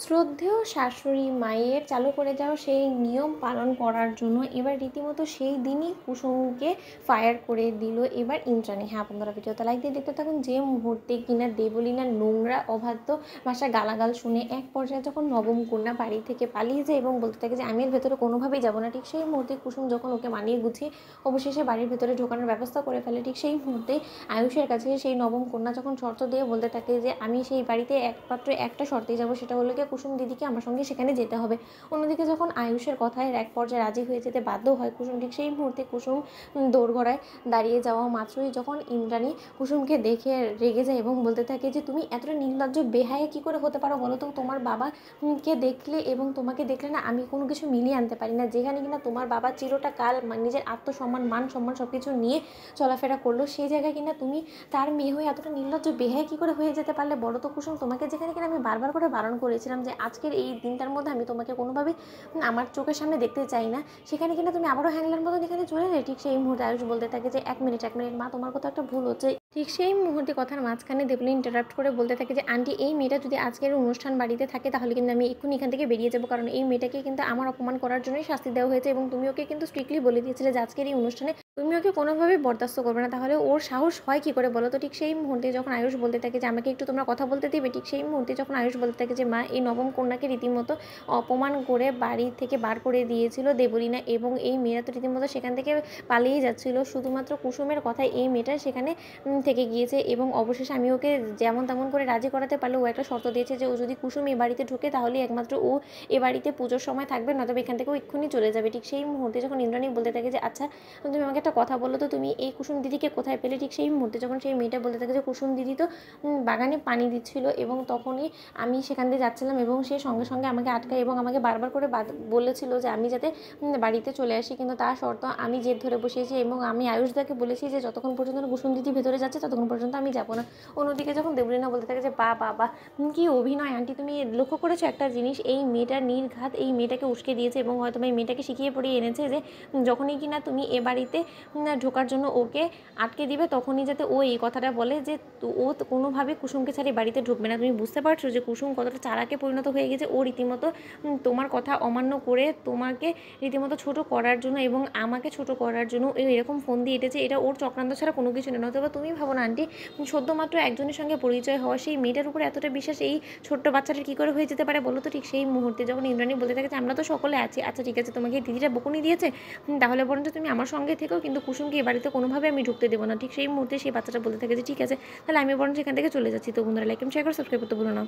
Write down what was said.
শ্রদ্ধেয় শাশুড়ি মায়ের চালু করে যাওয়া সেই নিয়ম পালন করার জন্য এবার রীতিমতো সেই দিনই কুসুমকে ফায়ার করে দিল এবার ইন্দ্রাণী। হ্যাঁ বন্ধুরা, ভিডিওতে লাইক দিয়ে দেখতে থাকুন। যে মুহূর্তে কিনা দেবলীনার নোংরা অবাধ্য ভাষা গালাগাল শুনে এক পর্যায়ে যখন নবম কন্যা বাড়ি থেকে পালিয়ে যায় এবং বলতে থাকে যে আমি এর ভেতরে কোনোভাবেই যাবো না, ঠিক সেই মুহূর্তে কুসুম যখন ওকে মানিয়ে গুছিয়ে অবশেষে বাড়ির ভেতরে ঢোকানোর ব্যবস্থা করে ফেলে, ঠিক সেই মুহূর্তে আয়ুষের কাছে সেই নবম কন্যা যখন শর্ত দিয়ে বলতে থাকে যে আমি সেই বাড়িতে একমাত্র একটা শর্তেই যাবো, সেটা হলো গিয়ে কুসুম দিদিকে আমার সঙ্গে সেখানে যেতে হবে। অন্যদিকে যখন আয়ুষের কথায় এক পর্যায়ে রাজি হয়ে যেতে বাধ্য হয় কুসুম, ঠিক সেই মুহূর্তে কুসুম দোরগোড়ায় দাঁড়িয়ে যাওয়া মাত্রই যখন ইন্দ্রাণী কুসুমকে দেখে রেগে যায় এবং বলতে থাকে যে তুমি এতটা নির্লজ্জ বেহায়া কী করে হতে পারো বলো তো, তোমার বাবাকে দেখলে এবং তোমাকে দেখলে না আমি কোনো কিছু মিলিয়ে আনতে পারি না। যেখানে কিনা তোমার বাবা চিরটা কাল নিজের আত্মসম্মান মান সম্মান সব কিছু নিয়ে চলাফেরা করলো, সেই জায়গায় কিনা তুমি তার মেয়ে হয়ে এতটা নির্লজ্জ বেহায়া কী করে হয়ে যেতে পারলে বলো তো কুসুম। তোমাকে যেখানে কিনা আমি বারবার করে বারণ করেছিলাম যে আজকের এই দিনটার মধ্যে আমি তোমাকে কোনোভাবেই আমার চোখের সামনে দেখতে চাই না, সেখানে কিনা তুমি আবারও হ্যাংলার মতন এখানে চলে এলে। ঠিক সেই মুহূর্তে আয়ুষ বলতে থাকে যে এক মিনিট মা, তোমার কোথাও একটা ভুল হচ্ছে। ঠিক সেই মুহূর্তে কথার মাঝখানে দেবলী ইন্টারাপ্ট করে বলতে থাকে যে আন্টি, এই মেয়েটা যদি আজকের অনুষ্ঠান বাড়িতে থাকে তাহলে কিন্তু আমি এক্ষুনি এখান থেকে বেরিয়ে যাবো, কারণ এই মেয়েটাকে কিন্তু আমার অপমান করার জন্যই শাস্তি দেওয়া হয়েছে এবং তুমি ওকে কিন্তু স্ট্রিক্টলি বলে দিয়েছিলে যে আজকের এই অনুষ্ঠানে তুমি ওকে কোনোভাবেই বরদাস্ত করবে না। তাহলে ওর সাহস হয় কী করে বলো তো। ঠিক সেই মুহূর্তে যখন আয়ুষ বলতে থাকে যে আমাকে একটু তোমরা কথা বলতে দিবে, ঠিক সেই মুহূর্তে যখন আয়ুষ বলতে থাকে যে মা, এই নবম কন্যাকে রীতিমতো অপমান করে বাড়ি থেকে বার করে দিয়েছিল দেবলীনা এবং এই মেয়েরা তো রীতিমতো সেখান থেকে পালিয়ে যাচ্ছিল, শুধুমাত্র কুসুমের কথায় এই মেয়েটা সেখানে থেকে গিয়েছে এবং অবশেষে আমি ওকে যেমন তেমন করে রাজি করাতে পারলে ও একটা শর্ত দিয়েছে যে ও যদি কুসুম এই বাড়িতে ঢুকে তাহলে একমাত্র ও এ বাড়িতে পুজোর সময় থাকবে, নয়তো এখান থেকে ও এক্ষুনি চলে যাবে। ঠিক সেই মুহূর্তে যখন ইন্দ্রাণী বলতে থাকে যে আচ্ছা তুমি আমাকে একটা কথা বলো তো, তুমি এই কুসুম দিদিকে কোথায় পেলে। ঠিক সেই মুহূর্তে যখন সেই মেয়েটা বলতে থাকে যে কুসুম দিদি তো বাগানে পানি দিচ্ছিল এবং তখনই আমি সেখান দিয়ে যাচ্ছিলাম এবং সে সঙ্গে সঙ্গে আমাকে আটকায় এবং আমাকে বারবার করে বলেছিল যে আমি যাতে বাড়িতে চলে আসি, কিন্তু তার শর্ত আমি জেদ ধরে বসিয়েছি এবং আমি আয়ুষদাকে বলেছি যে যতক্ষণ পর্যন্ত কুসুম দিদি ভেতরে যাচ্ছে ততক্ষণ পর্যন্ত আমি যাবো না। অন্যদিকে যখন দেবলীনা বলতে থাকে যে বাবা কি অভিনয় আন্টি, তুমি লক্ষ্য করেছো একটা জিনিস, এই মেয়েটার নির্ঘাত এই মেয়েটাকে উস্কে দিয়েছে এবং হয়তো এই মেয়েটাকে শিখিয়ে পড়িয়ে এনেছে যে যখনই কিনা তুমি এ বাড়িতে ঢোকার জন্য ওকে আটকে দিবে তখনই যাতে ও এই কথাটা বলে যে ও কোনোভাবে কুসুমকে ছাড়ি বাড়িতে ঢুকবে না। তুমি বুঝতে পারছো যে কুসুম কতটা চালাকে পরিণত হয়ে গেছে। ও রীতিমতো তোমার কথা অমান্য করে তোমাকে রীতিমতো ছোট করার জন্য এবং আমাকে ছোট করার জন্য এরকম ফোন দিয়ে এটেছে। এটা ওর চক্রান্ত ছাড়া কোনো কিছু নেই। নয়তো তুমি ভাবো না আন্টি, সদ্যমাত্র একজনের সঙ্গে পরিচয় হওয়া সেই মেয়েটার উপরে এতটা বিশ্বাস এই ছোট্ট বাচ্চাটার কী করে হয়ে যেতে পারে বলো তো। ঠিক সেই মুহূর্তে যখন ইন্দ্রাণী বলতে থাকে যে আমরা তো সকলে আছি, আচ্ছা ঠিক আছে তোমাকে দিদিটা বকুনি দিয়েছে, তাহলে বরঞ্চ তুমি আমার সঙ্গে থেকেও, কিন্তু কুসুমকে এই বাড়িতে কোনোভাবে আমি ঢুকতে দেবো না। ঠিক সেই মুহূর্তে সেই বাচ্চাটা বলতে থাকে যে ঠিক আছে তাহলে আমি বরঞ্চ এখান থেকে চলে যাচ্ছি। তো বন্ধুরা লাইক শেয়ার করে সাবস্ক্রাইব করতে ভুলো না।